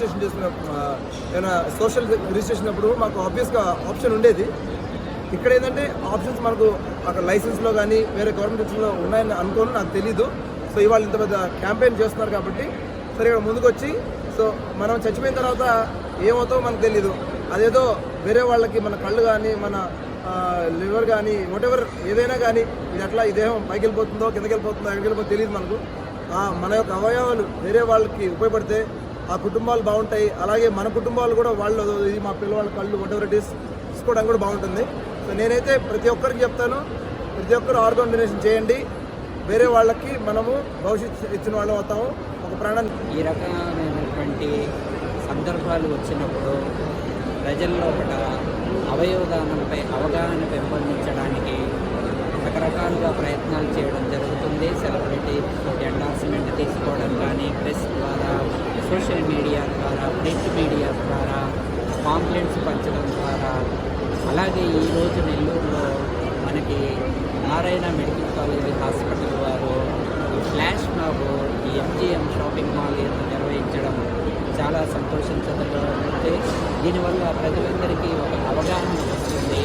Registration చేసిన ఏమైనా social registration అప్పుడు మాకు ఆబ్వియస్గా ఆప్షన్ ఉండేది. ఇక్కడ ఏంటంటే ఆప్షన్స్ మనకు అక్కడ లైసెన్స్లో కానీ వేరే గవర్నమెంట్స్లో ఉన్నాయని అనుకోని నాకు తెలీదు. సో ఇవాళ ఇంత పెద్ద క్యాంపెయిన్ చేస్తున్నారు కాబట్టి సరే ఇక్కడ ముందుకు వచ్చి సో మనం చచ్చిపోయిన తర్వాత ఏమవుతామో మనకు తెలీదు. అదేదో వేరే వాళ్ళకి మన కళ్ళు కానీ మన లివర్ కానీ వాటెవర్ ఏదైనా కానీ ఇది అట్లా ఈ దేహం పైకి వెళ్ళిపోతుందో కిందకి వెళ్ళిపోతుందో ఎక్కడికి వెళ్ళిపోతుందో తెలియదు మనకు. మన యొక్క అవయవాలు వేరే వాళ్ళకి ఉపయోగపడితే ఆ కుటుంబాలు బాగుంటాయి. అలాగే మన కుటుంబాలు కూడా వాళ్ళు ఇది మా పిల్లవాళ్ళ కళ్ళు వాటెవర్ ఇట్ ఈస్ తీసుకోవడానికి కూడా బాగుంటుంది. సో నేనైతే ప్రతి ఒక్కరికి చెప్తాను, ప్రతి ఒక్కరు ఆర్గాన్ డొనేషన్ చేయండి. వేరే వాళ్ళకి మనము భవిష్యత్తు ఇచ్చిన వాళ్ళం అవుతాము. ఒక ప్రాణాన్ని ఈ రకమైనటువంటి సందర్భాలు వచ్చినప్పుడు ప్రజల్లో ఒక అవయవదానంపై అవగాహన పెంపొందించడానికి రకరకాలుగా ప్రయత్నాలు చేయడం జరుగుతుంది. సెలబ్రిటీస్ ఎండార్స్మెంట్ తీసుకోవడం కానీ, ప్రెస్ ద్వారా, సోషల్ మీడియా ద్వారా, ప్రింట్ మీడియా ద్వారా, పాంప్లెట్స్ పంచడం ద్వారా, అలాగే ఈరోజు నెల్లూరులో మనకి నారాయణ మెడికల్ కాలేజ్ హాస్పిటల్ వారు ఈ ఫ్లాష్ మాబ్ ఈ ఎంజిఎం షాపింగ్ మాల్ నిర్వహించడం చాలా సంతోషించదగ్గ. దీనివల్ల ప్రజలందరికీ ఒక అవగాహన వస్తుంది.